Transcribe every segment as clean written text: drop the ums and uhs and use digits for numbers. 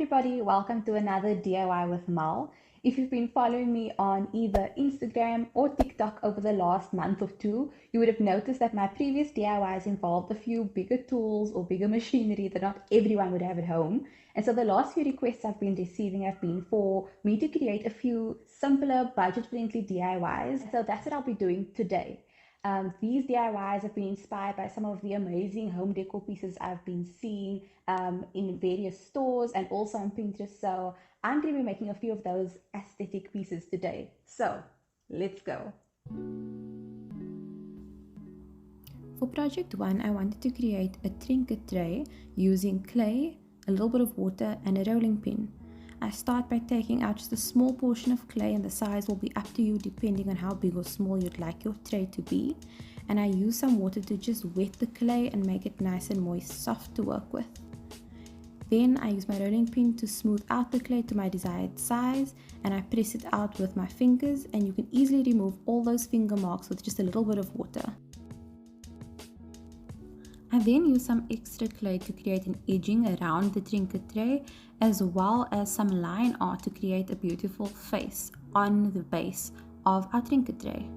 everybody, welcome to another DIY with Mal. If you've been following me on either Instagram or TikTok over the last month or two, you would have noticed that my previous DIYs involved a few bigger tools or bigger machinery that not everyone would have at home. And so the last few requests I've been receiving have been for me to create a few simpler, budget-friendly DIYs. So that's what I'll be doing today. These DIYs have been inspired by some of the amazing home decor pieces I've been seeing in various stores and also on Pinterest. So I'm going to be making a few of those aesthetic pieces today. So let's go. For project 1, I wanted to create a trinket tray using clay, a little bit of water and a rolling pin. I start by taking out just a small portion of clay, and the size will be up to you depending on how big or small you'd like your tray to be. And I use some water to just wet the clay and make it nice and moist, soft to work with. Then I use my rolling pin to smooth out the clay to my desired size, and I press it out with my fingers, and you can easily remove all those finger marks with just a little bit of water. I then use some extra clay to create an edging around the trinket tray, as well as some line art to create a beautiful face on the base of our trinket tray.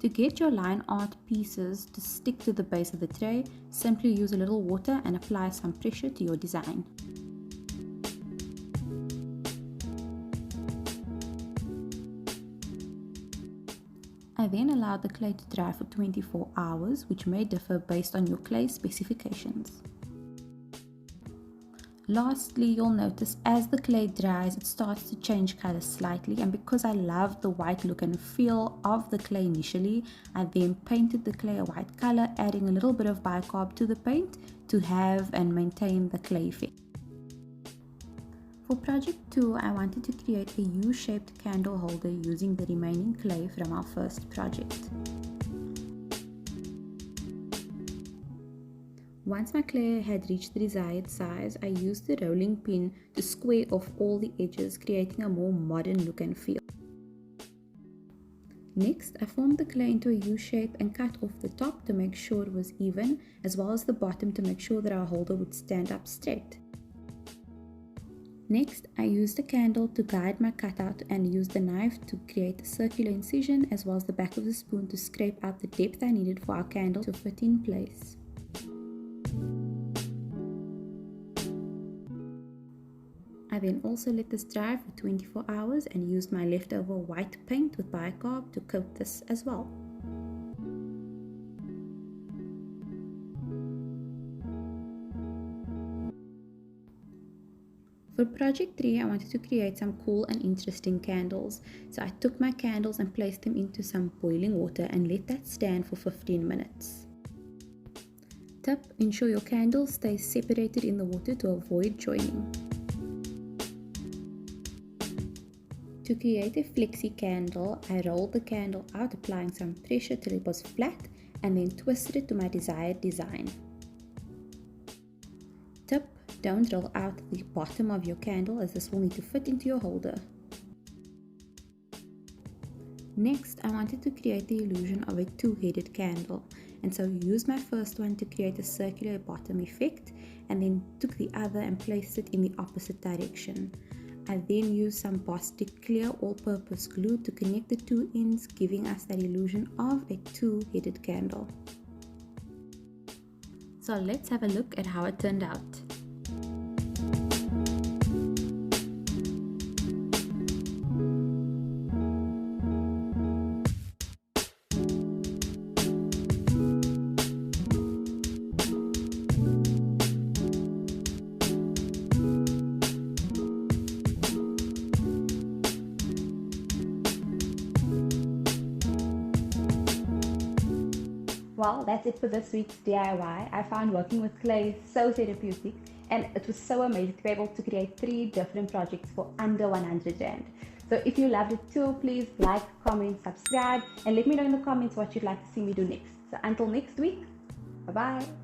To get your line art pieces to stick to the base of the tray, simply use a little water and apply some pressure to your design. I then allow the clay to dry for 24 hours, which may differ based on your clay specifications. Lastly, you'll notice as the clay dries, it starts to change color slightly, and because I love the white look and feel of the clay initially, I then painted the clay a white color, adding a little bit of bicarb to the paint to have and maintain the clay effect. For project 2, I wanted to create a U-shaped candle holder using the remaining clay from our first project. Once my clay had reached the desired size, I used the rolling pin to square off all the edges, creating a more modern look and feel. Next, I formed the clay into a U shape and cut off the top to make sure it was even, as well as the bottom to make sure that our holder would stand up straight. Next, I used a candle to guide my cutout and used the knife to create a circular incision, as well as the back of the spoon to scrape out the depth I needed for our candle to fit in place. I then also let this dry for 24 hours and used my leftover white paint with bicarb to coat this as well. For project 3, I wanted to create some cool and interesting candles. So I took my candles and placed them into some boiling water and let that stand for 15 minutes. Tip: ensure your candles stay separated in the water to avoid joining. To create a flexi candle, I rolled the candle out, applying some pressure till it was flat, and then twisted it to my desired design. Tip: don't roll out the bottom of your candle, as this will need to fit into your holder. Next, I wanted to create the illusion of a two-headed candle, and so used my first one to create a circular bottom effect, and then took the other and placed it in the opposite direction. I then used some Bostik clear all-purpose glue to connect the two ends, giving us that illusion of a two-headed candle. So let's have a look at how it turned out. Well, that's it for this week's DIY. I found working with clay so therapeutic, and it was so amazing to be able to create 3 different projects for under 100 Rand. So if you loved it too, please like, comment, subscribe, and let me know in the comments what you'd like to see me do next. So until next week, bye-bye.